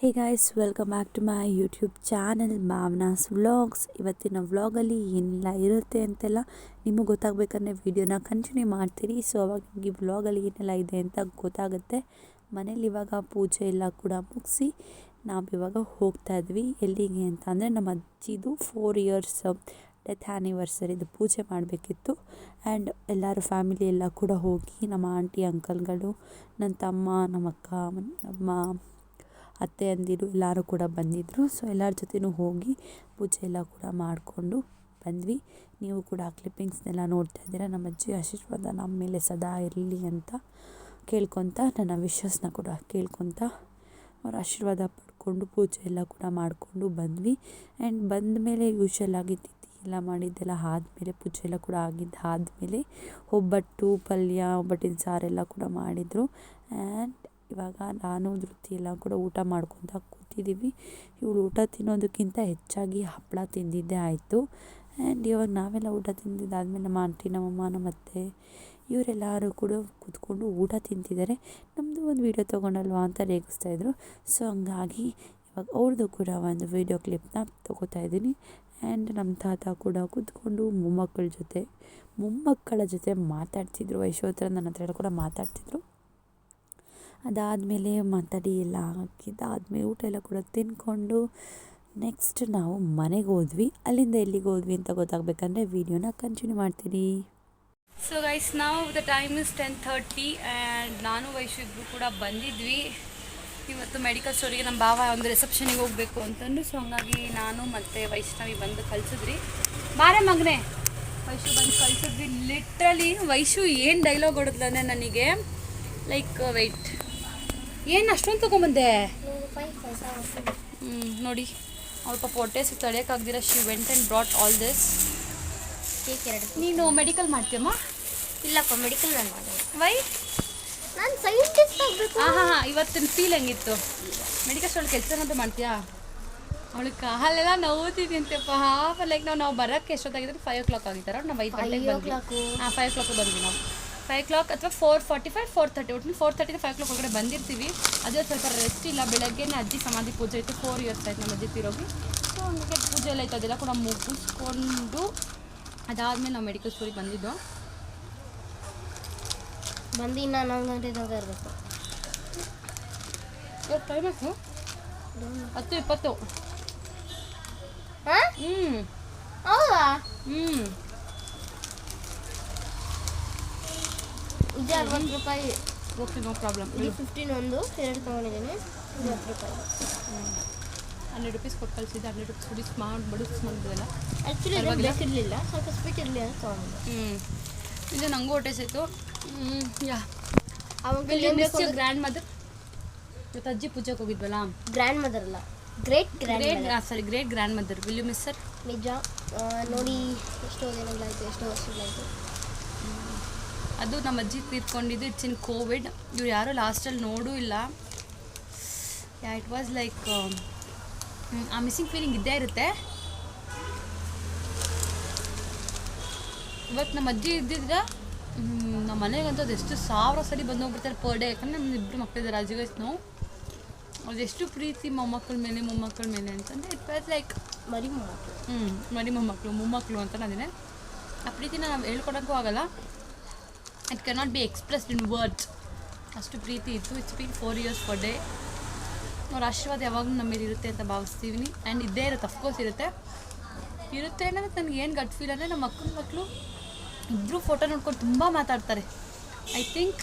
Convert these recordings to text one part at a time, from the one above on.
Hey guys, welcome back to my YouTube channel Bhavana's vlogs. ಇವತ್ತಿನ ವ್ಲಾಗಲ್ಲಿ ಏನೆಲ್ಲ ಇರುತ್ತೆ ಅಂತೆಲ್ಲ ನಿಮಗೆ ಗೊತ್ತಾಗಬೇಕಂದ್ರೆ ವೀಡಿಯೋನ ಕಂಟಿನ್ಯೂ ಮಾಡ್ತೀರಿ. ಸೊ ಅವಾಗ ನಿಮಗೆ ವ್ಲಾಗಲ್ಲಿ ಏನೆಲ್ಲ ಇದೆ ಅಂತ ಗೊತ್ತಾಗುತ್ತೆ. ಮನೇಲಿ ಇವಾಗ ಪೂಜೆ ಎಲ್ಲ ಕೂಡ ಮುಗಿಸಿ ನಾವಿವಾಗ ಹೋಗ್ತಾ ಇದ್ವಿ. ಎಲ್ಲಿಗೆ ಅಂತ ಅಂದರೆ ನಮ್ಮ ಅಜ್ಜಿದು 4 years ಡೆತ್ ಆ್ಯನಿವರ್ಸರಿದು ಪೂಜೆ ಮಾಡಬೇಕಿತ್ತು. ಆ್ಯಂಡ್ ಎಲ್ಲರೂ ಫ್ಯಾಮಿಲಿ ಎಲ್ಲ ಕೂಡ ಹೋಗಿ ನಮ್ಮ ಆಂಟಿ ಅಂಕಲ್ಗಳು, ನನ್ನ ತಮ್ಮ, ನಮ್ಮ ಅಕ್ಕ, ನಮ್ಮ ಅತ್ತೆ ಅಂದಿರು ಎಲ್ಲರೂ ಕೂಡ ಬಂದಿದ್ದರು. ಸೊ ಎಲ್ಲರ ಜೊತೆನೂ ಹೋಗಿ ಪೂಜೆ ಎಲ್ಲ ಕೂಡ ಮಾಡಿಕೊಂಡು ಬಂದ್ವಿ. ನೀವು ಕೂಡ ಕ್ಲಿಪ್ಪಿಂಗ್ಸ್ನೆಲ್ಲ ನೋಡ್ತಾ ಇದ್ದೀರಾ. ನಮ್ಮ ಅಜ್ಜಿ ಆಶೀರ್ವಾದ ನಮ್ಮ ಮೇಲೆ ಸದಾ ಇರಲಿ ಅಂತ ಕೇಳ್ಕೊತ, ನನ್ನ ವಿಶ್ವಾಸನ ಕೂಡ ಕೇಳ್ಕೊತ ಅವ್ರ ಆಶೀರ್ವಾದ ಪಡ್ಕೊಂಡು ಪೂಜೆ ಎಲ್ಲ ಕೂಡ ಮಾಡಿಕೊಂಡು ಬಂದ್ವಿ. ಆ್ಯಂಡ್ ಬಂದ ಮೇಲೆ ಯೂಶ್ವಲ್ ಆಗಿ ತಿಥಿ ಎಲ್ಲ ಮಾಡಿದ್ದೆಲ್ಲ ಆದಮೇಲೆ, ಪೂಜೆ ಎಲ್ಲ ಕೂಡ ಆದಮೇಲೆ ಒಬ್ಬಟ್ಟು, ಪಲ್ಯ, ಒಬ್ಬಟ್ಟಿನ ಸಾರೆಲ್ಲ ಕೂಡ ಮಾಡಿದರು. ಆ್ಯಂಡ್ ಇವಾಗ ನಾನು ಧೃತಿ ಎಲ್ಲ ಕೂಡ ಊಟ ಮಾಡ್ಕೊತ ಕೂತಿದ್ದೀವಿ. ಇವಳು ಊಟ ತಿನ್ನೋದಕ್ಕಿಂತ ಹೆಚ್ಚಾಗಿ ಹಪ್ಪಳ ತಿಂದಿದ್ದೇ ಆಯಿತು. ಆ್ಯಂಡ್ ಇವಾಗ ನಾವೆಲ್ಲ ಊಟ ತಿಂದಿದ್ದಾದಮೇಲೆ ನಮ್ಮ ಆಂಟಿ, ನಮ್ಮಮ್ಮ, ನಮ್ಮ ಅತ್ತೆ ಇವರೆಲ್ಲರೂ ಕೂಡ ಕೂತ್ಕೊಂಡು ಊಟ ತಿಂತಿದ್ದಾರೆ. ನಮ್ಮದು ಒಂದು ವೀಡಿಯೋ ತೊಗೊಂಡಲ್ವಾ ಅಂತ ರೇಗಿಸ್ತಾಯಿದ್ರು. ಸೊ ಹಂಗಾಗಿ ಇವಾಗ ಅವ್ರದ್ದು ಕೂಡ ಒಂದು ವೀಡಿಯೋ ಕ್ಲಿಪ್ನ ತೊಗೋತಾ ಇದ್ದೀನಿ. ಆ್ಯಂಡ್ ನಮ್ಮ ತಾತ ಕೂಡ ಕೂತ್ಕೊಂಡು ಮೊಮ್ಮಕ್ಕಳ ಜೊತೆ ಮಾತಾಡ್ತಿದ್ರು. ಯಶೋತ್ರ ನನ್ನ ಹತ್ರ ಕೂಡ ಮಾತಾಡ್ತಿದ್ರು. ಅದಾದಮೇಲೆ ಮಾತಾಡಿ ಎಲ್ಲ ಹಾಕಿದ್ದಾದಮೇಲೆ ಊಟ ಎಲ್ಲ ಕೂಡ ತಿಂದ್ಕೊಂಡು ನೆಕ್ಸ್ಟ್ ನಾವು ಮನೆಗೆ ಹೋದ್ವಿ. ಅಲ್ಲಿಂದ ಎಲ್ಲಿಗೆ ಹೋದ್ವಿ ಅಂತ ಗೊತ್ತಾಗಬೇಕಂದ್ರೆ ವೀಡಿಯೋನ ಕಂಟಿನ್ಯೂ ಮಾಡ್ತೀನಿ. ಸೊ ಗೈಸ್, ನಾವು ದ ಟೈಮ್ ಇಸ್ 10:30 ಆ್ಯಂಡ್ ನಾನು ವೈಶು ಇಬ್ಬರು ಕೂಡ ಬಂದಿದ್ವಿ. ಇವತ್ತು ಮೆಡಿಕಲ್ ಸ್ಟೋರಿಗೆ ನಮ್ಮ ಭಾವ ಒಂದು ರಿಸೆಪ್ಷನಿಗೆ ಹೋಗಬೇಕು ಅಂತಂದು. ಸೊ ಹಂಗಾಗಿ ನಾನು ಮತ್ತು ವೈಷ್ಣವಿ ಬಂದು ಕಳಿಸಿದ್ರಿ. ಬಾರೆ ಮಗನೇ, ವೈಶು ಬಂದು ಕಳಿಸಿದ್ವಿ. ಲಿಟ್ರಲಿ ವೈಶು ಏನು ಡೈಲಾಗ್ ಹೊಡೆದ್ಲಂದರೆ ನನಗೆ, ಲೈಕ್ ವೆಯ್ಟ್, ಏನು ಅಷ್ಟೊಂದು ತೊಗೊಂಬಂದೆ ನೋಡಿ. ಅವ್ರ ಪಾಪ ಹೊಟ್ಟೆ ತಡೆಯೋಕ್ಕಾಗ್ದಿರ she went and brought all this. ನೀನು ಮೆಡಿಕಲ್ ಮಾಡ್ತೀಯಮ್ಮ? ಇಲ್ಲಪ್ಪ, ಮೆಡಿಕಲ್ ನಾನು ಮಾಡೋದು. ವೈ? ನಾನು ಸೈಂಟಿಸ್ಟ್ ಆಗಬೇಕು. ಹಾಂ, ಇವತ್ತಿನ ಫೀಲ್ ಹೆಂಗಿತ್ತು? ಮೆಡಿಕಲ್ ಸ್ಟೋರ್ ಕೆಲಸ ಏನಾದರೂ ಮಾಡ್ತೀಯಾ? ಅವಳಿಗೆ ಕಾಲೆಲ್ಲ ನೋವುತ್ತಿದೆ ಅಂತೆಪ್ಪ. ಲೈಕ್ ನಾವು ಬರೋಕ್ಕೆ ಎಷ್ಟೊತ್ತಾಗಿದ್ರೆ 5 o'clock ಆಗಿದ್ದಾರ. ನಾವು 5 ಗಂಟೆಗೆ ಬಂದ್ವಿ. 5 o'clock ಬಂದ್ವಿ ನಾವು. 5 o'clock ಅಥವಾ 4:45, 4:30, ಒಟ್ಟು 4:30 5 o'clock ಒಳಗಡೆ ಬಂದಿರ್ತೀವಿ. ಅದೇ ಸ್ವಲ್ಪ ರೆಸ್ಟ್ ಇಲ್ಲ. ಬೆಳಗ್ಗೆನೇ ಅಜ್ಜಿ ಸಮಾಧಿ ಪೂಜೆ ಇತ್ತು. 4 years ಆಯ್ತು ನಮ್ಮ ಅಜ್ಜಿ ತಿರೋಗಿ. ಸೊ ಹಂಗೆ ಪೂಜೆ ಎಲ್ಲ ಇತ್ತು, ಅದೆಲ್ಲ ಕೂಡ ಮುಗಿಸ್ಕೊಂಡು ಅದಾದಮೇಲೆ ನಾವು ಮೆಡಿಕಲ್ ಸ್ಟೋರಿಗೆ ಬಂದಿದ್ದು. ಬಂದು ಇನ್ನು 4 ಗಂಟೆದಾಗ ಇರಬೇಕು. ಇವತ್ತು ಟೈಮ್ ಆಯ್ತು 10:20. ಹಾಂ, ಹೌದಾ? ಇದು 60 ರೂಪಾಯಿ. Okay, no problem. ಇದು 15 ಒಂದು 2 ತೊಗೊಂಡಿದ್ದೀನಿ. 10 ರೂಪಾಯಿ. 100 rupees ಕೊಟ್ಟು ಕಳಿಸಿದ್ದೆ. 100 rupees ಹುಡಿ ಮಾಡಿದ್ರಲ್ಲ. ಆ್ಯಕ್ಚುಲಿ ಇದು ಬೇಕಿರಲಿಲ್ಲ, ಸ್ವಲ್ಪ ಸ್ವೀಟ್ ಇರಲಿ ಅಂತ ತೊಗೊಂಡಿದ್ದೆ. ಇದು ನನಗೂ ಹೊಟ್ಟೆ ಸಿಕ್ತು. ಯಾ, ಅವಾಗ ಗ್ರ್ಯಾಂಡ್ ಮದರ್. ಇವತ್ತು ಅಜ್ಜಿ ಪೂಜೆಗೆ ಹೋಗಿದ್ವಲ್ಲ. ಗ್ರ್ಯಾಂಡ್ ಮದರ್ ಅಲ್ಲ, great grand mother. Will you miss sir? ನಿಜ. ನೋಡಿ ಎಷ್ಟೋ ದಿನಗಳಾಯಿತು, ಎಷ್ಟೋ ವರ್ಷಗಳಾಯಿತು. ಅದು ನಮ್ಮ ಅಜ್ಜಿ ತೀರ್ಕೊಂಡಿದ್ದು. It's in Covid. ಇವ್ರು ಯಾರೂ ಲಾಸ್ಟಲ್ಲಿ ನೋಡೂ ಇಲ್ಲ. ಇಟ್ ವಾಸ್ ಲೈಕ್ ಆ ಮಿಸ್ಸಿಂಗ್ ಫೀಲಿಂಗ್ ಇದ್ದೇ ಇರುತ್ತೆ. ಇವತ್ತು ನಮ್ಮ ಅಜ್ಜಿ ಇದ್ದಿದ್ರೆ ನಮ್ಮ ಮನೆಗಂತೂ ಅದೆಷ್ಟು 1000 ಸರಿ ಬಂದು ಹೋಗ್ಬಿಡ್ತಾರೆ ಪರ್ ಡೇ. ಯಾಕಂದರೆ ನಮ್ಮ ಇಬ್ಬರು ಮಕ್ಕಳಿದ್ದಾರೆ, ರಾಜುಗೈಸ್ನು. ಅದೆಷ್ಟು ಪ್ರೀತಿ ಮೊಮ್ಮಕ್ಕಳ ಮೇಲೆ ಅಂತಂದರೆ ಇಟ್ ವಾಸ್ ಲೈಕ್ ಮರಿ ಮೊಮ್ಮಕ್ಕಳು. ಮೊಮ್ಮಕ್ಕಳು ಅಂತ ನಾನಿದೆ. ಆ ಪ್ರೀತಿನ ನಾವು ಹೇಳ್ಕೊಡೋಕ್ಕೂ ಆಗಲ್ಲ. It cannot be expressed in words. ಅಷ್ಟು ಪ್ರೀತಿ ಇತ್ತು. It's been 4 years per day. ಅವ್ರ ಆಶೀರ್ವಾದ ಯಾವಾಗಲೂ ನಮ್ಮ ಮೇಲೆ ಇರುತ್ತೆ ಅಂತ ಭಾವಿಸ್ತೀವಿ. ಆ್ಯಂಡ್ ಇದ್ದೇ ಇರುತ್ತೆ, ಅಫ್ಕೋರ್ಸ್ ಇರುತ್ತೆ ಅನ್ನೋದು ನನಗೆ ಏನು ಗಟ್ ಫೀಲ್ ಅಂದರೆ, ನಮ್ಮ ಮಕ್ಕಳು ಇಬ್ಬರು ಫೋಟೋ ನೋಡ್ಕೊಂಡು ತುಂಬ ಮಾತಾಡ್ತಾರೆ. I think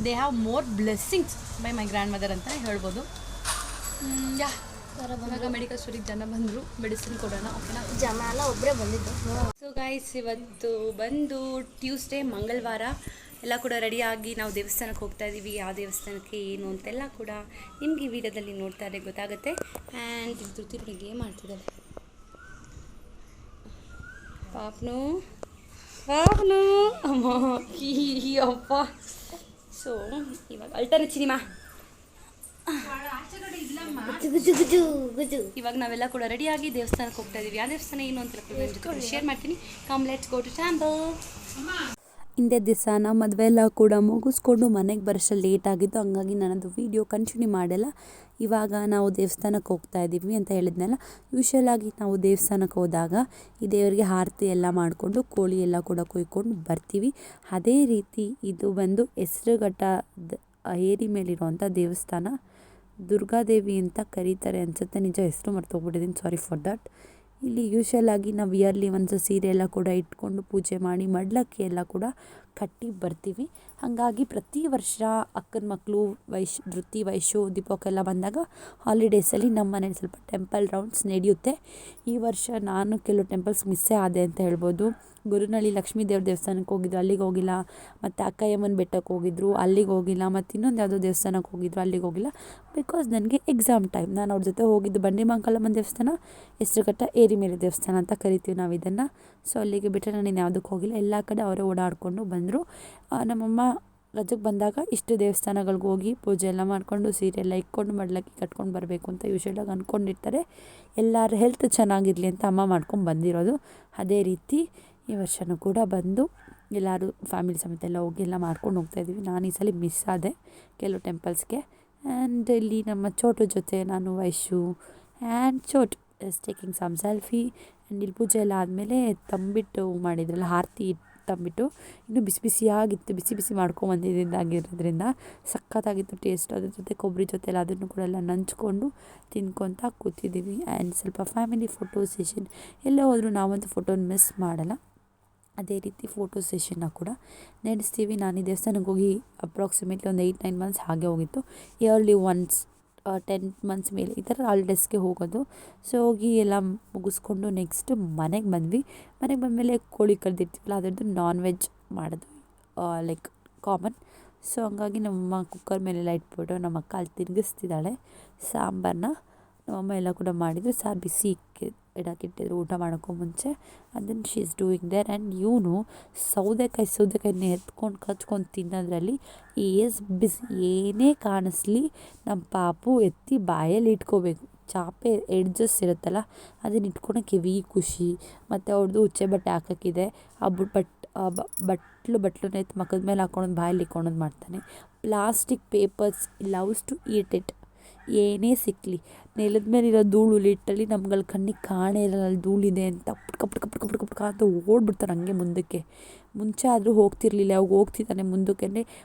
they have more blessings by my grand mother ಅಂತಲೇ ಹೇಳ್ಬೋದು. ಇವಾಗ ಮೆಡಿಕಲ್ ಸ್ಟೋರಿಗೆ ಜನ ಬಂದರು, ಮೆಡಿಸಿನ್ ಕೊಡೋಣ. ಓಕೆನಾ? ಜನ ಎಲ್ಲ ಒಬ್ಬರೇ ಬಂದಿದ್ದು. ಸೊ ಗೈಸ್, ಇವತ್ತು ಬಂದು ಟ್ಯೂಸ್ಡೇ, ಮಂಗಳವಾರ. ಎಲ್ಲ ಕೂಡ ರೆಡಿಯಾಗಿ ನಾವು ದೇವಸ್ಥಾನಕ್ಕೆ ಹೋಗ್ತಾ ಇದ್ದೀವಿ. ಯಾವ ದೇವಸ್ಥಾನಕ್ಕೆ ಏನು ಅಂತೆಲ್ಲ ಕೂಡ ನಿಮಗೆ ಈ ವಿಡಿಯೋದಲ್ಲಿ ನೋಡ್ತಾ ಇದ್ದರೆ ಗೊತ್ತಾಗುತ್ತೆ. ಆ್ಯಂಡ್ ಧೃತಿಗೆ ಏನು ಮಾಡ್ತಿದ್ದಾರೆ ಪಾಪನು ಅಮ್ಮ ಅಪ್ಪ. ಸೊ ಇವಾಗ ಅಳ್ತಾರೆ ಚಿನಿಮಾ. ಇವಾಗ ನಾವೆಲ್ಲ ಕೂಡ ರೆಡಿಯಾಗಿ ದೇವಸ್ಥಾನಕ್ಕೆ ಹೋಗ್ತಾ ಇದ್ದೀವಿ. ಯಾವ ದೇವಸ್ಥಾನ ಏನು ಅಂತ ಶೇರ್ ಮಾಡ್ತೀನಿ. Come let's go to temple. ಹಿಂದೆ ದಿವಸ ನಾವು ಮದುವೆ ಎಲ್ಲ ಕೂಡ ಮುಗಿಸ್ಕೊಂಡು ಮನೆಗೆ ಬರೋಷ್ಟರಲ್ಲಿ ಲೇಟ್ ಆಗಿತ್ತು. ಹಂಗಾಗಿ ನಾನದು ವೀಡಿಯೋ ಕಂಟಿನ್ಯೂ ಮಾಡಿಲ್ಲ. ಇವಾಗ ನಾವು ದೇವಸ್ಥಾನಕ್ಕೆ ಹೋಗ್ತಾ ಇದ್ದೀವಿ ಅಂತ ಹೇಳಿದ್ನಲ್ಲ. ಯೂಶ್ವಲಾಗಿ ನಾವು ದೇವಸ್ಥಾನಕ್ಕೆ ಹೋದಾಗ ಈ ದೇವರಿಗೆ ಆರತಿ ಎಲ್ಲ ಮಾಡಿಕೊಂಡು ಕೋಳಿ ಎಲ್ಲ ಕೂಡ ಕೊಯ್ಕೊಂಡು ಬರ್ತೀವಿ. ಅದೇ ರೀತಿ ಇದು ಬಂದು ಹೆಸ್ರುಘಟ್ಟದ ಏರಿ ಮೇಲಿರುವಂಥ ದೇವಸ್ಥಾನ. ದುರ್ಗಾದೇವಿ ಅಂತ ಕರೀತಾರೆ ಅನಿಸುತ್ತೆ, ನಿಜ ಹೆಸರು ಮರ್ತೋಗ್ಬಿಟ್ಟಿದ್ದೀನಿ, ಸಾರಿ ಫಾರ್ ದಟ್. ಇಲ್ಲಿ ಯೂಶ್ವಲಾಗಿ ನಾವು ಇಯರ್ಲಿ ಒಂದು ಸೀರೆ ಎಲ್ಲ ಕೂಡ ಇಟ್ಕೊಂಡು ಪೂಜೆ ಮಾಡಿ ಮಡ್ಲಕ್ಕಿ ಎಲ್ಲ ಕೂಡ ಕಟ್ಟಿ ಬರ್ತೀವಿ. ಹಾಗಾಗಿ ಪ್ರತಿ ವರ್ಷ ಅಕ್ಕನ ಮಕ್ಕಳು ಧೃತಿ ವೈಶು ದೀಪಕ್ಕೆಲ್ಲ ಬಂದಾಗ ಹಾಲಿಡೇಸಲ್ಲಿ ನಮ್ಮ ಮನೇಲಿ ಸ್ವಲ್ಪ ಟೆಂಪಲ್ ರೌಂಡ್ಸ್ ನಡೆಯುತ್ತೆ. ಈ ವರ್ಷ ನಾನು ಕೆಲವು ಟೆಂಪಲ್ಸ್ ಮಿಸ್ಸೇ ಆದೆ ಅಂತ ಹೇಳ್ಬೋದು. ಗುರುನಳ್ಳಿ ಲಕ್ಷ್ಮೀ ದೇವ್ರ ದೇವಸ್ಥಾನಕ್ಕೆ ಹೋಗಿದ್ದು, ಅಲ್ಲಿಗೆ ಹೋಗಿಲ್ಲ. ಮತ್ತು ಅಕ್ಕಯ್ಯಮ್ಮನ ಬೆಟ್ಟಕ್ಕೆ ಹೋಗಿದ್ರು, ಅಲ್ಲಿಗೆ ಹೋಗಿಲ್ಲ. ಮತ್ತು ಇನ್ನೊಂದು ಯಾವುದೋ ದೇವಸ್ಥಾನಕ್ಕೆ ಹೋಗಿದ್ರು, ಅಲ್ಲಿಗೆ ಹೋಗಿಲ್ಲ. ಬಿಕಾಸ್ ನನಗೆ ಎಕ್ಸಾಮ್ ಟೈಮ್. ನಾನು ಅವ್ರ ಜೊತೆ ಹೋಗಿದ್ದು ಬಂಡಿ ಮಹಾಕಾಳಮ್ಮನ ದೇವಸ್ಥಾನ, ಹೆಸ್ರುಘಟ್ಟ ಏರಿ ಮೇಲೆ ದೇವಸ್ಥಾನ ಅಂತ ಕರಿತೀವಿ ನಾವು ಇದನ್ನು. ಸೊ ಅಲ್ಲಿಗೆ ಬಿಟ್ಟರೆ ನಾನು ಇನ್ನು ಯಾವುದಕ್ಕೆ ಹೋಗಿಲ್ಲ. ಎಲ್ಲ ಕಡೆ ಅವರೇ ಓಡಾಡಿಕೊಂಡು ಬಂದರು. ನಮ್ಮಮ್ಮ ರಜಕ್ಕೆ ಬಂದಾಗ ಇಷ್ಟು ದೇವಸ್ಥಾನಗಳಿಗೆ ಹೋಗಿ ಪೂಜೆ ಎಲ್ಲ ಮಾಡಿಕೊಂಡು ಸೀರೆ ಎಲ್ಲ ಇಟ್ಕೊಂಡು ಮಡ್ಲಕ್ಕಿ ಕಟ್ಕೊಂಡು ಬರಬೇಕು ಅಂತ ಯೂಶ್ವಲಾಗಿ ಅಂದ್ಕೊಂಡಿರ್ತಾರೆ. ಎಲ್ಲರ ಹೆಲ್ತ್ ಚೆನ್ನಾಗಿರಲಿ ಅಂತ ಅಮ್ಮ ಮಾಡ್ಕೊಂಡು ಬಂದಿರೋದು. ಅದೇ ರೀತಿ ಈ ವರ್ಷವೂ ಕೂಡ ಬಂದು ಎಲ್ಲರೂ ಫ್ಯಾಮಿಲಿ ಸಮೇತ ಎಲ್ಲ ಹೋಗಿ ಎಲ್ಲ ಮಾಡ್ಕೊಂಡು ಹೋಗ್ತಾಯಿದ್ದೀವಿ. ನಾನು ಈ ಸಲ ಮಿಸ್ ಆದೆ ಕೆಲವು ಟೆಂಪಲ್ಸ್ಗೆ. ಆ್ಯಂಡ್ ಇಲ್ಲಿ ನಮ್ಮ ಚೋಟು ಜೊತೆ ನಾನು Vaishu and Chotu taking some selfie. And ಇಲ್ಲಿ ಪೂಜೆ ಎಲ್ಲ ಆದಮೇಲೆ ತಂಬಿಟ್ಟು ಮಾಡಿದ್ರಲ್ಲ, ಆರತಿ ತಂಬಿಟ್ಟು ಇನ್ನೂ ಬಿಸಿ ಬಿಸಿಯಾಗಿತ್ತು. ಬಿಸಿ ಬಿಸಿ ಮಾಡ್ಕೊಂಬಂದಿದ್ದಾಗಿರೋದ್ರಿಂದ ಸಖತ್ತಾಗಿತ್ತು ಟೇಸ್ಟ್. ಅದ್ರ ಜೊತೆ ಕೊಬ್ಬರಿ ಜೊತೆ ಎಲ್ಲ ಅದನ್ನು ಕೂಡ ಎಲ್ಲ ನಂಚ್ಕೊಂಡು ತಿನ್ಕೊತ ಕೂತಿದ್ದೀವಿ. ಆ್ಯಂಡ್ ಸ್ವಲ್ಪ ಫ್ಯಾಮಿಲಿ ಫೋಟೋ ಸೆಷನ್. ಎಲ್ಲೇ ಹೋದರೂ ನಾವಂತೂ ಫೋಟೋನ ಮಿಸ್ ಮಾಡಲ್ಲ. ಅದೇ ರೀತಿ ಫೋಟೋ ಸೆಷನ್ನ ಕೂಡ ನಡೆಸ್ತೀವಿ. ನಾನು ಈ ದೇವಸ್ಥಾನಕ್ಕೆ ಹೋಗಿ ಅಪ್ರಾಕ್ಸಿಮೇಟ್ಲಿ ಒಂದು 8-9 ಮಂತ್ಸ್ ಹಾಗೆ ಹೋಗಿತ್ತು. ಇಯರ್ಲಿ ಒನ್ಸ್ 10 ಮಂತ್ಸ್ ಮೇಲೆ ಈ ಥರ ಹಾಲಿಡೇಸ್ಗೆ ಹೋಗೋದು. ಸೊ ಹೋಗಿ ಎಲ್ಲ ಮುಗಿಸ್ಕೊಂಡು ನೆಕ್ಸ್ಟ್ ಮನೆಗೆ ಬಂದ್ವಿ. ಮನೆಗೆ ಬಂದಮೇಲೆ ಕೋಳಿ ಕರೆದಿರ್ತೀವಲ್ಲ, ಅದರದ್ದು ನಾನ್ ವೆಜ್ ಮಾಡೋದು ಲೈಕ್ ಕಾಮನ್. ಸೊ ಹಂಗಾಗಿ ನಮ್ಮಮ್ಮ ಕುಕ್ಕರ್ ಮೇಲೆಲ್ಲ ಇಟ್ಬಿಟ್ಟು ನಮ್ಮ ಅಕ್ಕ ಅಲ್ಲಿ ತಿರುಗಿಸ್ತಿದ್ದಾಳೆ ಸಾಂಬಾರನ್ನ. ನಮ್ಮಮ್ಮ ಎಲ್ಲ ಕೂಡ ಮಾಡಿದ್ರು. ಸಾರು ಬಿಸಿ ಇಡಕ್ಕಿಟ್ಟಿದ್ರು ಊಟ ಮಾಡೋಕ್ಕೂ ಮುಂಚೆ. ಅದನ್ನು she is doing there. And ಇವನು ಸೌದೆಕಾಯಿನ ಎತ್ಕೊಂಡು ಕಚ್ಕೊಂಡು ತಿನ್ನೋದ್ರಲ್ಲಿ ಈಸ್ ಬಿಸಿ. ಏನೇ ಕಾಣಿಸ್ಲಿ ನಮ್ಮ ಪಾಪು ಎತ್ತಿ ಬಾಯಲ್ಲಿ ಇಟ್ಕೋಬೇಕು. ಚಾಪೆ ಎಡ್ಜಸ್ ಇರುತ್ತಲ್ಲ, ಅದನ್ನ ಇಟ್ಕೊಳಕ್ಕೆ ಹೆವಿ ಖುಷಿ. ಮತ್ತು ಅವ್ರದ್ದು ಉಚ್ಚೆ ಬಟ್ಟೆ ಹಾಕೋಕ್ಕಿದೆ, ಆ ಬಟ್ಲನ್ನ ಎತ್ತು ಮಕ್ಕದ ಮೇಲೆ ಹಾಕ್ಕೊಳೋದು, ಬಾಯಲ್ಲಿ ಇಟ್ಕೊಳೋದು ಮಾಡ್ತಾನೆ. Plastic papers loves to eat it. ಏನೇ ಸಿಕ್ಕಲಿ ನೆಲದ ಮೇಲಿರೋ ಧೂಳು ಲಿಟ್ಟಲ್ಲಿ ನಮ್ಗಳ ಕಣ್ಣಿಗೆ ಕಾಣೇ ಇರಲ್ಲ ಅಲ್ಲಿ ಧೂಳಿದೆ ಅಂತ ಪುಟ್ಕ ಅಂತ ಓಡ್ಬಿಡ್ತಾರೆ ಹಂಗೆ ಮುಂದಕ್ಕೆ. ಮುಂಚೆ ಆದರೂ ಹೋಗ್ತಿರ್ಲಿಲ್ಲ, ಅವಾಗ ಹೋಗ್ತಿದ್ದಾನೆ ಮುಂದಕ್ಕೆ.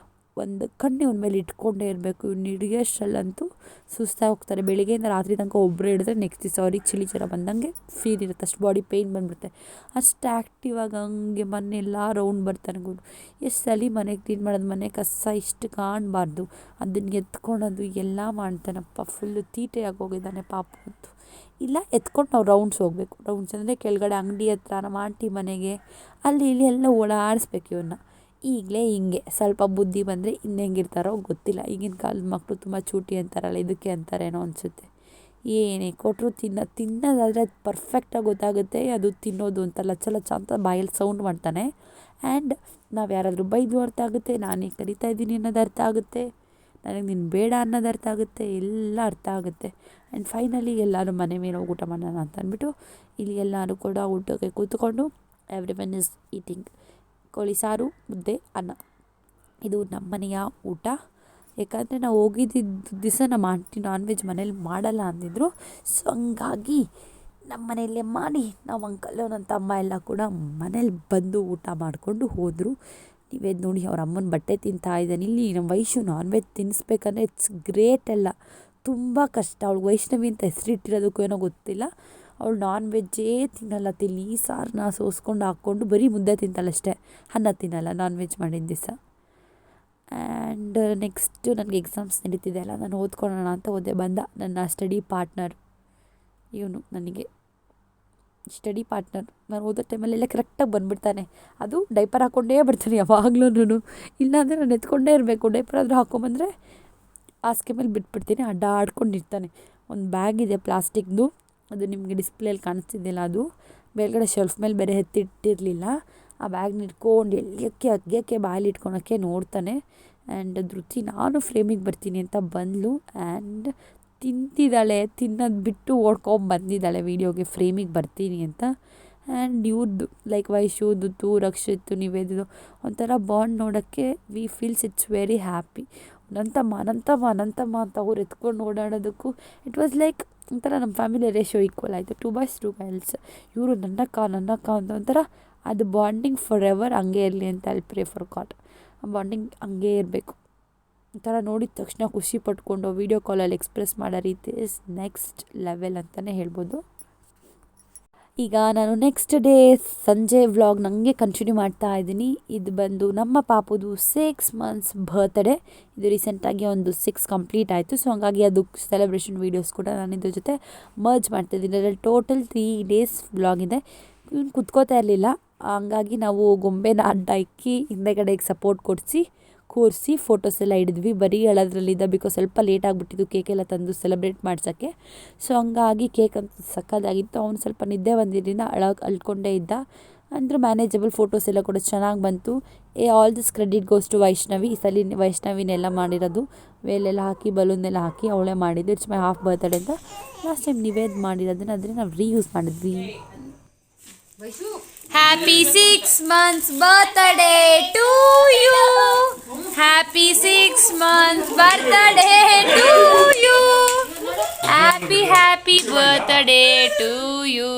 ಒಂದು ಕಣ್ಣು ಇವನ ಮೇಲೆ ಇಟ್ಕೊಂಡೇ ಇರಬೇಕು. ಇವ್ನು ಹಿಡಿಯೋಷ್ಟರಲ್ಲಂತೂ ಸುಸ್ತಾಗಿ ಹೋಗ್ತಾರೆ. ಬೆಳಿಗ್ಗೆಯಿಂದ ರಾತ್ರಿ ತನಕ ಒಬ್ಬರೇ ಹಿಡಿದ್ರೆ ನೆಕ್ಸ್ಟ್ ದಿವಸ ಅವ್ರಿಗೆ ಚಳಿ ಜ್ವರ ಬಂದಂಗೆ ಫೀಲ್ ಇರುತ್ತೆ. ಅಷ್ಟು ಬಾಡಿ ಪೇಯ್ನ್ ಬಂದುಬಿಡುತ್ತೆ. ಅಷ್ಟು ಆ್ಯಕ್ಟಿವ್ ಆಗಿ ಹಂಗೆ ಮನೆಯೆಲ್ಲ ರೌಂಡ್ ಬರ್ತಾನೆ ಗುರು. ಎಷ್ಟು ಸಲ ಮನೆಗೆ ಕ್ಲೀನ್ ಮಾಡೋದು, ಮನೆ ಕಸ ಇಷ್ಟು ಕಾಣಬಾರ್ದು, ಅದನ್ನು ಎತ್ಕೊಳೋದು ಎಲ್ಲ ಮಾಡ್ತಾನಪ್ಪ. ಫುಲ್ಲು ತೀಟೆಯಾಗಿ ಹೋಗಿದ್ದಾನೆ ಪಾಪ ಅಂತೂ. ಇಲ್ಲ ಎತ್ಕೊಂಡು ನಾವು ರೌಂಡ್ಸ್ ಹೋಗಬೇಕು. ರೌಂಡ್ಸ್ ಅಂದರೆ ಕೆಳಗಡೆ ಅಂಗಡಿ ಹತ್ರ ನಮ್ಮ ಆಂಟಿ ಮನೆಗೆ ಅಲ್ಲಿ ಇಲ್ಲಿ ಎಲ್ಲ ಓಡಾಡಿಸ್ಬೇಕು ಇವನ್ನ. ಈಗಲೇ ಹಿಂಗೆ ಸ್ವಲ್ಪ ಬುದ್ಧಿ ಬಂದರೆ ಇನ್ನು ಹೆಂಗಿರ್ತಾರೋ ಗೊತ್ತಿಲ್ಲ. ಈಗಿನ ಕಾಲದ ಮಕ್ಕಳು ತುಂಬ ಚೂಟಿ ಅಂತಾರಲ್ಲ, ಇದಕ್ಕೆ ಅಂತಾರೇನೋ ಅನಿಸುತ್ತೆ. ಏನೇ ಕೊಟ್ಟರು ತಿನ್ನೋದಾದರೆ ಅದು ಪರ್ಫೆಕ್ಟಾಗಿ ಗೊತ್ತಾಗುತ್ತೆ ಅದು ತಿನ್ನೋದು ಅಂತ. ಲಚ್ಚ ಲಚ್ಚ ಅಂತ ಬಾಯಲ್ಲಿ ಸೌಂಡ್ ಮಾಡ್ತಾನೆ. ಆ್ಯಂಡ್ ನಾವು ಯಾರಾದರೂ ಬೈದು ಅರ್ಥ ಆಗುತ್ತೆ, ನಾನೇ ಕರಿತಾ ಇದ್ದೀನಿ ಅನ್ನೋದು ಅರ್ಥ ಆಗುತ್ತೆ, ನನಗೆ ನೀನು ಬೇಡ ಅನ್ನೋದು ಅರ್ಥ ಆಗುತ್ತೆ, ಎಲ್ಲ ಅರ್ಥ ಆಗುತ್ತೆ. ಆ್ಯಂಡ್ ಫೈನಲಿ ಎಲ್ಲರೂ ಮನೆ ಮೇಲೆ ಹೋಗಿ ಊಟ ಮಾಡೋಣ ಅಂತ ಅಂದ್ಬಿಟ್ಟು ಇಲ್ಲಿ ಎಲ್ಲರೂ ಕೂಡ ಊಟಕ್ಕೆ ಕೂತ್ಕೊಂಡು ಎವ್ರಿ ಒನ್ ಇಸ್ ಈಟಿಂಗ್. ಕೋಳಿ ಸಾರು, ಮುದ್ದೆ, ಅನ್ನ. ಇದು ನಮ್ಮ ಮನೆಯ ಊಟ. ಯಾಕಂದರೆ ನಾವು ಹೋಗಿದ್ದಿದ್ದು ದಿವಸ ನಮ್ಮ ಆಂಟಿ ನಾನ್ ವೆಜ್ ಮನೇಲಿ ಮಾಡಲ್ಲ ಅಂದಿದ್ರು. ಸೊ ಹಂಗಾಗಿ ನಮ್ಮ ಮನೆಯಲ್ಲೇ ಮಾಡಿ ನಾವು ಅಂಕಲ್ ನನ್ನ ತಮ್ಮ ಎಲ್ಲ ಕೂಡ ಮನೇಲಿ ಬಂದು ಊಟ ಮಾಡಿಕೊಂಡು ಹೋದರು. ನೀವೇ ನೋಡಿ ಅವ್ರ ಅಮ್ಮನ ಬಟ್ಟೆ ತಿಂತಾ ಇದ್ದಾನೆ. ಇಲ್ಲಿ ನಮ್ಮ ವೈಶು ನಾನ್ ವೆಜ್ ತಿನ್ನಿಸ್ಬೇಕಂದ್ರೆ ಇಟ್ಸ್ ಗ್ರೇಟ್ ಅಲ್ಲ, ತುಂಬ ಕಷ್ಟ. ಅವಳು ವೈಷ್ಣವಿ ಅಂತ ಹೆಸರಿಟ್ಟಿರೋದಕ್ಕೂ ಏನೋ ಗೊತ್ತಿಲ್ಲ. ಅವಳು ನಾನ್ ವೆಜ್ಜೇ ತಿನ್ನಲ್ಲ. ತಿಳಿ ಸಾರನ್ನ ಸೋಸ್ಕೊಂಡು ಹಾಕ್ಕೊಂಡು ಬರೀ ಮುದ್ದೆ ತಿಂತಾಳಷ್ಟೇ, ಅನ್ನ ತಿನ್ನಲ್ಲ ನಾನ್ ವೆಜ್ ಮಾಡಿದ ದಿವಸ. ಆ್ಯಂಡ್ ನೆಕ್ಸ್ಟು ನನಗೆ ಎಕ್ಸಾಮ್ಸ್ ನಡೀತಿದೆ ಅಲ್ಲ, ನಾನು ಓದ್ಕೊಳ್ಳೋಣ ಅಂತ ಓದೆ ಬಂದ ನನ್ನ ಸ್ಟಡಿ ಪಾರ್ಟ್ನರ್. ಇವನು ನನಗೆ ಸ್ಟಡಿ ಪಾರ್ಟ್ನರ್. ನಾನು ಓದೋ ಟೈಮಲ್ಲೆಲ್ಲ ಕರೆಕ್ಟಾಗಿ ಬಂದುಬಿಡ್ತಾನೆ. ಅದು ಡೈಪರ್ ಹಾಕ್ಕೊಂಡೇ ಬರ್ತಾನೆ ಯಾವಾಗ್ಲೂ. ಇಲ್ಲಾಂದರೆ ನಾನು ಎತ್ಕೊಂಡೇ ಇರಬೇಕು. ಡೈಪರ್ ಆದರೂ ಹಾಕ್ಕೊಂಬಂದರೆ ಹಾಸಿಗೆ ಮೇಲೆ ಬಿಟ್ಬಿಡ್ತೀನಿ, ಅಡ್ಡಾಡ್ಕೊಂಡಿರ್ತಾನೆ. ಒಂದು ಬ್ಯಾಗ್ ಇದೆ ಪ್ಲಾಸ್ಟಿಕ್ದು, ಅದು ನಿಮಗೆ ಡಿಸ್ಪ್ಲೇಲಿ ಕಾಣಿಸ್ತಿದ್ದಿಲ್ಲ. ಅದು ಮೇಲ್ಗಡೆ ಶೆಲ್ಫ್ ಮೇಲೆ ಬೇರೆ ಎತ್ತಿಟ್ಟಿರಲಿಲ್ಲ. ಆ ಬ್ಯಾಗ್ನ ಇಟ್ಕೊಂಡು ಅಗ್ಗಕ್ಕೆ ಬಾಯಲ್ಲಿ ಇಟ್ಕೊಳಕ್ಕೆ ನೋಡ್ತಾನೆ. ಆ್ಯಂಡ್ ಧೃತಿ ನಾನು ಫ್ರೇಮಿಗೆ ಬರ್ತೀನಿ ಅಂತ ಬಂದಳು. ಆ್ಯಂಡ್ ತಿಂತಿದ್ದಾಳೆ, ತಿನ್ನೋದು ಬಿಟ್ಟು ಓಡ್ಕೊಂಬಂದಿದ್ದಾಳೆ ವೀಡಿಯೋಗೆ ಫ್ರೇಮಿಗೆ ಬರ್ತೀನಿ ಅಂತ. ಆ್ಯಂಡ್ ಇವ್ರದ್ದು ಲೈಕ್ ವೈಶುದ್ದು ರಕ್ಷಿತ್ತು ನಿವೇದಿದು ಒಂಥರ ಬಾಂಡ್ ನೋಡೋಕ್ಕೆ we feels it's very happy. Anantamma ಅಂತ ಅವ್ರು ಎತ್ಕೊಂಡು ಓಡಾಡೋದಕ್ಕೂ ಇಟ್ ವಾಸ್ ಲೈಕ್ ಒಂಥರ ನಮ್ಮ ಫ್ಯಾಮಿಲಿ ರೇಷೋ ಈಕ್ವಲ್ ಆಯಿತು, 2:2 ಇವರು ನನ್ನಕ್ಕ ಅಂತ ಒಂಥರ ಅದು ಬಾಂಡಿಂಗ್ ಫಾರ್ ಎವರ್ ಹಂಗೆ ಇರಲಿ ಅಂತ ಅಲ್ಲಿ ಪ್ರೇ ಫಾರ್ ಗಾಡ್. ಆ ಬಾಂಡಿಂಗ್ ಹಂಗೆ ಇರಬೇಕು. ಒಂಥರ ನೋಡಿದ ತಕ್ಷಣ ಖುಷಿ ಪಟ್ಕೊಂಡು ವೀಡಿಯೋ ಕಾಲಲ್ಲಿ ಎಕ್ಸ್ಪ್ರೆಸ್ ಮಾಡೋ ರೀತಿ ಇಸ್ ನೆಕ್ಸ್ಟ್ ಲೆವೆಲ್ ಅಂತಲೇ ಹೇಳ್ಬೋದು. ಈಗ ನಾನು ನೆಕ್ಸ್ಟ್ ಡೇ ಸಂಜೆ ವ್ಲಾಗ್ ನನಗೆ ಕಂಟಿನ್ಯೂ ಮಾಡ್ತಾ ಇದ್ದೀನಿ. ಇದು ಬಂದು ನಮ್ಮ ಪಾಪುದು 6 months ಬರ್ತ್ಡೇ. ಇದು ರೀಸೆಂಟಾಗಿ ಒಂದು 6 ಕಂಪ್ಲೀಟ್ ಆಯಿತು. ಸೊ ಹಾಗಾಗಿ ಅದು ಸೆಲೆಬ್ರೇಷನ್ ವೀಡಿಯೋಸ್ ಕೂಡ ನಾನು ಇದ್ರ ಜೊತೆ ಮರ್ಜ್ ಮಾಡ್ತಾಯಿದ್ದೀನಿ. ಅದರಲ್ಲಿ ಟೋಟಲ್ 3 days ವ್ಲಾಗ್ ಇದೆ. ಇವ್ನು ಕುತ್ಕೋತಾ ಇರಲಿಲ್ಲ, ಹಂಗಾಗಿ ನಾವು ಗೊಂಬೆನ ಅಡ್ಡ ಇಕ್ಕಿ ಹಿಂದೆಗಡೆಗೆ ಸಪೋರ್ಟ್ ಕೊಡಿಸಿ ಕೂರಿಸಿ ಫೋಟೋಸ್ ಎಲ್ಲ ಹಿಡಿದ್ವಿ. ಬರೀ ಹೇಳೋದ್ರಲ್ಲಿದ್ದ ಬಿಕಾಸ್ ಸ್ವಲ್ಪ ಲೇಟ್ ಆಗಿಬಿಟ್ಟಿದ್ದು ಕೇಕೆಲ್ಲ ತಂದು ಸೆಲೆಬ್ರೇಟ್ ಮಾಡ್ಸೋಕ್ಕೆ. ಸೊ ಹಂಗಾಗಿ ಕೇಕ್ ಅಂತ ಸಕ್ಕದಾಗಿತ್ತು. ಅವ್ನು ಸ್ವಲ್ಪ ನಿದ್ದೆ ಬಂದಿದ್ದರಿಂದ ಅಳ್ಕೊಂಡೇ ಇದ್ದ. ಅಂದ್ರೆ ಮ್ಯಾನೇಜಬಲ್ ಫೋಟೋಸ್ ಎಲ್ಲ ಕೂಡ ಚೆನ್ನಾಗಿ ಬಂತು. All this credit goes to Vaishnavi. ಈ ಸಲ ವೈಷ್ಣವಿನೆಲ್ಲ ಮಾಡಿರೋದು, ವೇಲೆಲ್ಲ ಹಾಕಿ ಬಲೂನೆಲ್ಲ ಹಾಕಿ ಅವಳೇ ಮಾಡಿದ್ದು. ಇಟ್ಸ್ ಮೈ ಹಾಫ್ ಬರ್ತ್ಡೇ ಅಂತ ಲಾಸ್ಟ್ ಟೈಮ್ ನಿವೇದ್ ಮಾಡಿರೋದನ್ನ ಆದರೆ ನಾವು ರೀಯೂಸ್ ಮಾಡಿದ್ವಿ. Happy 6 months birthday to you. Happy 6 months birthday to you. Happy birthday to you.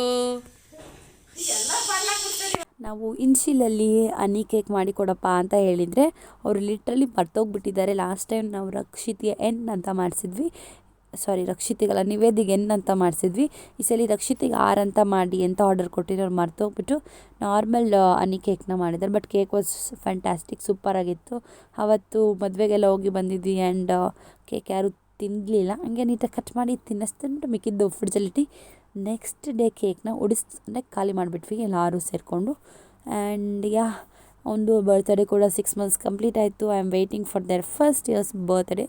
ನಾವು ಇನ್ಶಿಲಲ್ಲಿ ಹನಿ ಕೇಕ್ ಮಾಡಿ ಕೊಡಪ್ಪ ಅಂತ ಹೇಳಿದರೆ ಅವರು ಲಿಟ್ರಲಿ ಮರ್ತೋಗ್ಬಿಟ್ಟಿದ್ದಾರೆ. ಲಾಸ್ಟ್ ಟೈಮ್ ನಾವು ರಕ್ಷಿತಿಗೆ ಎನ್ ಅಂತ ಮಾಡಿಸಿದ್ವಿ, ರಕ್ಷಿತಿಗಲ್ಲ ನಿವೇದಿಗೆ ಎನ್ ಅಂತ ಮಾಡಿಸಿದ್ವಿ. ಈ ಸಲ ರಕ್ಷಿತಿಗೆ ಆರ್ ಅಂತ ಮಾಡಿ ಅಂತ ಆರ್ಡರ್ ಕೊಟ್ಟಿದ್ರು. ಅವ್ರು ಮರ್ತೋಗ್ಬಿಟ್ಟು ನಾರ್ಮಲ್ ಹನಿ ಕೇಕ್ನ ಮಾಡಿದ್ದಾರೆ. ಬಟ್ ಕೇಕ್ ವಾಸ್ ಫ್ಯಾಂಟಾಸ್ಟಿಕ್, ಸೂಪರಾಗಿತ್ತು. ಅವತ್ತು ಮದುವೆಗೆಲ್ಲ ಹೋಗಿ ಬಂದಿದ್ವಿ ಆ್ಯಂಡ್ ಕೇಕ್ ಯಾರೂ ತಿನ್ನಲಿಲ್ಲ. ಹಂಗೆ ನೀಟಾಗಿ ಕಟ್ ಮಾಡಿ ತಿನ್ನಿಸ್ಕೊಂಡು ಮಿಕ್ಕಿದ್ದು ಫ್ರಿಡ್ಜಲ್ಲಿಟ್ಟು ನೆಕ್ಸ್ಟ್ ಡೇ ಕೇಕ್ನ ಅಂದರೆ ಖಾಲಿ ಮಾಡಿಬಿಟ್ವಿ ಎಲ್ಲರೂ ಸೇರಿಕೊಂಡು. ಆ್ಯಂಡ್ ಒಂದು ಬರ್ತ್ಡೇ ಕೂಡ 6 months ಕಂಪ್ಲೀಟ್ ಆಯಿತು. I am waiting for there first years birthday.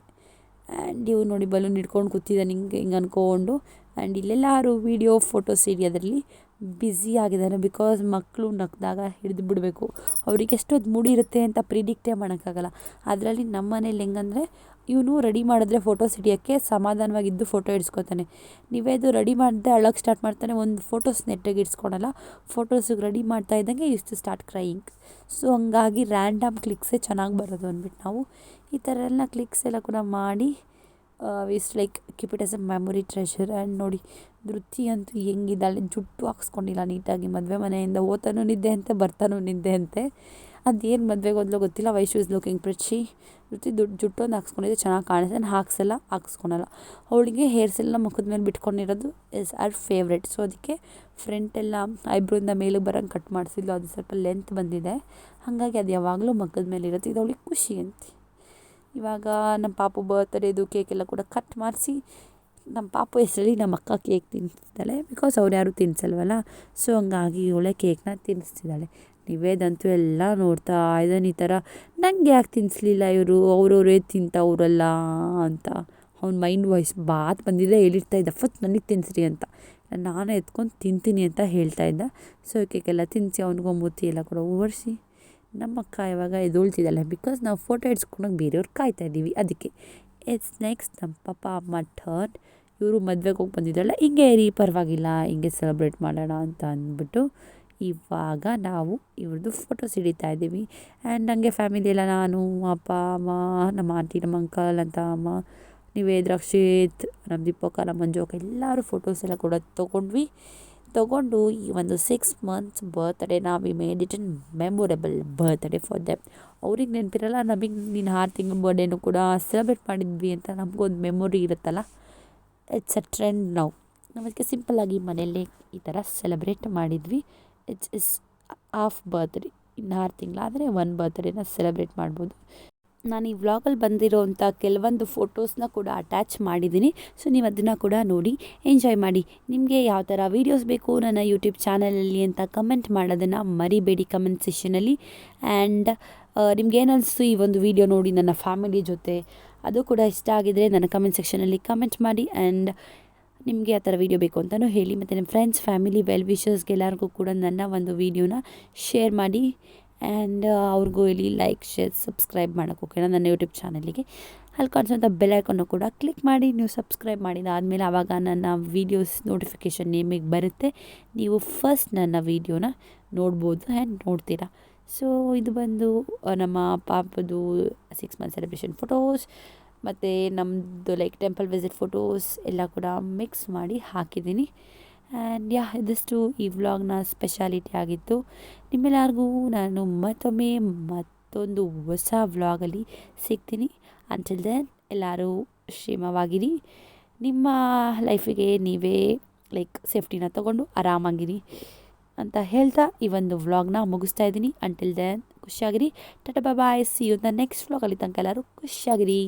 And ಇವು ನೋಡಿ ಬಲೂನ್ ಹಿಡ್ಕೊಂಡು ಕೂತಿದ್ದಾನೆ ಹಿಂಗೆ ಅಂದ್ಕೊಂಡು. ಆ್ಯಂಡ್ ಇಲ್ಲೆಲ್ಲರೂ ವೀಡಿಯೋ ಫೋಟೋಸ್ ಹಿಡಿಯೋದ್ರಲ್ಲಿ ಬ್ಯುಸಿ ಆಗಿದ್ದಾರೆ. ಬಿಕಾಸ್ ಮಕ್ಕಳು ನಕ್ಕಿದಾಗ ಹಿಡಿದು ಬಿಡಬೇಕು. ಅವ್ರಿಗೆ ಎಷ್ಟೊತ್ತು ಮೂಡಿ ಇರುತ್ತೆ ಅಂತ ಪ್ರಿಡಿಕ್ಟೇ ಮಾಡೋಕ್ಕಾಗಲ್ಲ. ಅದರಲ್ಲಿ ನಮ್ಮ ಮನೇಲಿ ಹೆಂಗಂದರೆ ಇವನು ರೆಡಿ ಮಾಡಿದ್ರೆ ಫೋಟೋಸ್ ಹಿಡಿಯೋಕ್ಕೆ ಸಮಾಧಾನವಾಗಿದ್ದು ಫೋಟೋ ಹಿಡ್ಸ್ಕೊತಾನೆ. ನೀವೇದು ರೆಡಿ ಮಾಡಿದೆ ಅಳಕ್ಕೆ ಸ್ಟಾರ್ಟ್ ಮಾಡ್ತಾನೆ. ಒಂದು ಫೋಟೋಸ್ ನೆಟ್ಟಾಗಿ ಇಡ್ಸ್ಕೊಳಲ್ಲ. ಫೋಟೋಸಿಗೆ ರೆಡಿ ಮಾಡ್ತಾ ಇದ್ದಂಗೆ use to start crying. So ಹಂಗಾಗಿ ರ್ಯಾಂಡಮ್ ಕ್ಲಿಕ್ಸೇ ಚೆನ್ನಾಗಿ ಬರೋದು ಅಂದ್ಬಿಟ್ಟು ನಾವು ಈ ಥರ ಎಲ್ಲ ಕ್ಲಿಕ್ಸ್ ಎಲ್ಲ ಕೂಡ ಮಾಡಿ is like keep it as A memory treasure. And ನೋಡಿ ಧೃತಿ ಅಂತೂ ಹೆಂಗಿದ್ದಾಳೆ, ಜುಟ್ಟು ಹಾಕ್ಸ್ಕೊಂಡಿಲ್ಲ ನೀಟಾಗಿ. ಮದುವೆ ಮನೆಯಿಂದ ಓತಾನೂ ನಿದ್ದೆ ಅಂತೆ, ಬರ್ತಾನೂ ನಿದ್ದೆ ಅಂತೆ. ಅದೇನು ಮದುವೆಗೆ ಹೋದ್ಲೋ ಗೊತ್ತಿಲ್ಲ. Vaishu is looking pretty. Dhruti ಜುಟ್ಟೊಂದು ಹಾಕ್ಸ್ಕೊಂಡಿದ್ದೆ ಚೆನ್ನಾಗಿ ಕಾಣಿಸ್ತದೆ. ನಾನು ಹಾಕ್ಸ್ಕೊಳಲ್ಲ. ಅವಳಿಗೆ ಹೇರ್ಸ್ ಎಲ್ಲ ಮುಖದ ಮೇಲೆ ಬಿಟ್ಕೊಂಡಿರೋದು ಇಸ್ ಆರ್ ಫೇವ್ರೆಟ್. ಸೊ ಅದಕ್ಕೆ ಫ್ರಂಟೆಲ್ಲ ಐಬ್ರೋಯಿಂದ ಮೇಲಿಗೆ ಬರೋಂಗೆ ಕಟ್ ಮಾಡಿಸಿದ್ಲು. ಅದು ಸ್ವಲ್ಪ ಲೆಂತ್ ಬಂದಿದೆ, ಹಾಗಾಗಿ ಅದು ಯಾವಾಗಲೂ ಮುಖದ ಮೇಲೆ ಇರುತ್ತೆ. ಇದು ಅವಳಿಗೆ ಖುಷಿ ಅಂತೆ. ಇವಾಗ ನಮ್ಮ ಪಾಪು ಬರ್ತ್ಡೇದು ಕೇಕೆಲ್ಲ ಕೂಡ ಕಟ್ ಮಾಡಿಸಿ ನಮ್ಮ ಪಾಪು ಹೆಸರಲ್ಲಿ ನಮ್ಮ ಅಕ್ಕ ಕೇಕ್ ತಿನ್ನಿಸ್ತಿದ್ದಾಳೆ. ಬಿಕಾಸ್ ಅವ್ರು ಯಾರೂ ತಿನ್ನಿಸಲ್ವಲ್ಲ. ಸೊ ಹಂಗಾಗಿ ಇವಳೆ ಕೇಕ್ನ ತಿನ್ನಿಸ್ತಿದ್ದಾಳೆ. ನಿವೇದಂತೂ ಎಲ್ಲ ನೋಡ್ತಾ ಇದ್ದಾನೆ ಈ ಥರ, ನನಗೆ ಯಾಕೆ ತಿನ್ನಿಸ್ಲಿಲ್ಲ ಇವರು, ಅವ್ರವರೇ ತಿಂತವ್ರಲ್ಲ ಅಂತ. ಅವ್ನ ಮೈಂಡ್ ವಾಯ್ಸ್ ಬಾತ್ ಬಂದಿದ್ದೆ ಹೇಳಿರ್ತಾ ಇದ್ದ, ಫಸ್ಟ್ ನನಗೆ ತಿನ್ನಿಸ್ರಿ ಅಂತ. ನಾನೇ ಎತ್ಕೊಂಡು ತಿಂತೀನಿ ಅಂತ ಹೇಳ್ತಾ ಇದ್ದ. ಸೊ ಕೇಕೆಲ್ಲ ತಿನ್ನಿಸಿ ಅವ್ನಿಗೂ ಮೂತಿ ಎಲ್ಲ ಕೂಡ ಒರೆಸಿ ನಮ್ಮ ಅಕ್ಕ ಇವಾಗ ಎದೊಳ್ತಿದ್ದಾಳೆ. ಬಿಕಾಸ್ ನಾವು ಫೋಟೋ ಇಡ್ಸ್ಕೊಂಡೋಗಿ ಬೇರೆಯವ್ರು ಕಾಯ್ತಾ ಇದ್ದೀವಿ. ಅದಕ್ಕೆ ಇಟ್ಸ್ ನೆಕ್ಸ್ಟ್ ನಮ್ಮ ಪಪ್ಪ ಅಮ್ಮ ಟರ್ನ್. ಇವರು ಮದುವೆಗೆ ಹೋಗಿ ಬಂದಿದ್ದಲ್ಲ, ಹಿಂಗೆ ಇರಿ ಪರವಾಗಿಲ್ಲ, ಹಿಂಗೆ ಸೆಲೆಬ್ರೇಟ್ ಮಾಡೋಣ ಅಂತ ಅಂದ್ಬಿಟ್ಟು ಇವಾಗ ನಾವು ಇವ್ರದ್ದು ಫೋಟೋಸ್ ಹಿಡಿತಾ ಇದ್ದೀವಿ. ಆ್ಯಂಡ್ ನನಗೆ ಫ್ಯಾಮಿಲಿ ಎಲ್ಲ ನಾನು, ಅಪ್ಪ ಅಮ್ಮ, ನಮ್ಮ ಆಂಟಿ, ನಮ್ಮ ಅಂಕಲ್ ಅಂತ ಅಮ್ಮ, ನಿವೇದ್, ರಕ್ಷಿತ್, ನಮ್ಮ ದೀಪಕ, ನಮ್ಮ ಮಂಜೋಕ ಎಲ್ಲರೂ ಫೋಟೋಸ್ ಎಲ್ಲ ಕೂಡ ತೊಗೊಂಡು ಈ ಒಂದು 6 months ಬರ್ತ್ಡೇನ we made it an memorable birthday for them. ಅವ್ರಿಗೆ ನೆನಪಿರಲ್ಲ, ನಮಗೆ ನೀನು 6 ತಿಂಗಳ ಬರ್ಡೇನೂ ಕೂಡ ಸೆಲೆಬ್ರೇಟ್ ಮಾಡಿದ್ವಿ ಅಂತ ನಮಗೊಂದು ಮೆಮೊರಿ ಇರುತ್ತಲ್ಲ. ಇಟ್ಸ್ ಅ ಟ್ರೆಂಡ್ ನಾವು ಅದಕ್ಕೆ ಸಿಂಪಲ್ಲಾಗಿ ಮನೆಯಲ್ಲೇ ಈ ಥರ ಸೆಲೆಬ್ರೇಟ್ ಮಾಡಿದ್ವಿ. It's half birthday. ಇನ್ನು 6 ತಿಂಗಳಾದರೆ 1 ಬರ್ತ್ಡೇನ ಸೆಲೆಬ್ರೇಟ್ ಮಾಡ್ಬೋದು. ನಾನು ಈ ವ್ಲಾಗಲ್ಲಿ ಬಂದಿರೋವಂಥ ಕೆಲವೊಂದು ಫೋಟೋಸ್ನ ಕೂಡ ಅಟ್ಯಾಚ್ ಮಾಡಿದ್ದೀನಿ. ಸೊ ನೀವು ಅದನ್ನು ಕೂಡ ನೋಡಿ ಎಂಜಾಯ್ ಮಾಡಿ. ನಿಮಗೆ ಯಾವ ಥರ ವೀಡಿಯೋಸ್ ಬೇಕು ನನ್ನ ಯೂಟ್ಯೂಬ್ ಚಾನಲಲ್ಲಿ ಅಂತ ಕಮೆಂಟ್ ಮಾಡೋದನ್ನು ಮರಿಬೇಡಿ ಕಮೆಂಟ್ ಸೆಷನಲ್ಲಿ. ಆ್ಯಂಡ್ ನಿಮ್ಗೇನು ಅನಿಸ್ತು ಈ ಒಂದು ವಿಡಿಯೋ ನೋಡಿ ನನ್ನ ಫ್ಯಾಮಿಲಿ ಜೊತೆ, ಅದು ಕೂಡ ಇಷ್ಟ ಆಗಿದರೆ ನನ್ನ ಕಮೆಂಟ್ ಸೆಕ್ಷನಲ್ಲಿ ಕಮೆಂಟ್ ಮಾಡಿ. ಆ್ಯಂಡ್ ನಿಮಗೆ ಆ ಥರ ವೀಡಿಯೋ ಬೇಕು ಅಂತಲೂ ಹೇಳಿ. ಮತ್ತು ನಿಮ್ಮ ಫ್ರೆಂಡ್ಸ್, ಫ್ಯಾಮಿಲಿ, ವೆಲ್ ವಿಷರ್ಸ್ಗೆ ಎಲ್ಲರಿಗೂ ಕೂಡ ನನ್ನ ಒಂದು ವೀಡಿಯೋನ ಶೇರ್ ಮಾಡಿ. ಆ್ಯಂಡ್ ಅವ್ರಿಗೂ ಹೇಳಿ ಲೈಕ್, ಶೇರ್, ಸಬ್ಸ್ಕ್ರೈಬ್ ಮಾಡೋಕೆ ಓಕೆನಾ ನನ್ನ ಯೂಟ್ಯೂಬ್ ಚಾನಲಿಗೆ. ಅಲ್ಲಿ ಕಾಣಿಸೋಂಥ ಬೆಲ್ ಐಕನ್ನು ಕೂಡ ಕ್ಲಿಕ್ ಮಾಡಿ ನೀವು ಸಬ್ಸ್ಕ್ರೈಬ್ ಮಾಡಿದಾದಮೇಲೆ ಆವಾಗ ನನ್ನ ವೀಡಿಯೋಸ್ ನೋಟಿಫಿಕೇಷನ್ ನಿಮಗೆ ಬರುತ್ತೆ. ನೀವು ಫಸ್ಟ್ ನನ್ನ ವೀಡಿಯೋನ ನೋಡ್ಬೋದು ಆ್ಯಂಡ್ ನೋಡ್ತೀರಾ. ಸೊ ಇದು ಬಂದು ನಮ್ಮ ಪಾಪದು 6 ಮಂತ್ ಸೆಲೆಬ್ರೇಷನ್ ಫೋಟೋಸ್ ಮತ್ತು ನಮ್ಮದು ಲೈಕ್ ಟೆಂಪಲ್ ವಿಸಿಟ್ ಫೋಟೋಸ್ ಎಲ್ಲ ಕೂಡ ಮಿಕ್ಸ್ ಮಾಡಿ ಹಾಕಿದ್ದೀನಿ. ಆ್ಯಂಡ್ ಇದಿಷ್ಟು ಈ ವ್ಲಾಗ್ನ ಸ್ಪೆಷಾಲಿಟಿ ಆಗಿತ್ತು. ನಿಮ್ಮೆಲ್ಲರಿಗೂ ನಾನು ಮತ್ತೊಂದು ಹೊಸ ವ್ಲಾಗಲ್ಲಿ ಸಿಗ್ತೀನಿ. ಅಂಟಿಲ್ ದೆನ್ ಎಲ್ಲರೂ ಕ್ಷೇಮವಾಗಿರಿ, ನಿಮ್ಮ ಲೈಫಿಗೆ ನೀವೇ ಲೈಕ್ ಸೇಫ್ಟಿನ ತೊಗೊಂಡು ಆರಾಮಾಗಿರಿ ಅಂತ ಹೇಳ್ತಾ ಈ ಒಂದು ವ್ಲಾಗ್ನ ಮುಗಿಸ್ತಾ ಇದ್ದೀನಿ. ಅಂಟಿಲ್ ದೆನ್ ಖುಷಿಯಾಗಿರಿ. Tata bye, see you the next ವ್ಲಾಗಲ್ಲಿ ತನಕ ಎಲ್ಲರೂ ಖುಷಿಯಾಗಿರಿ.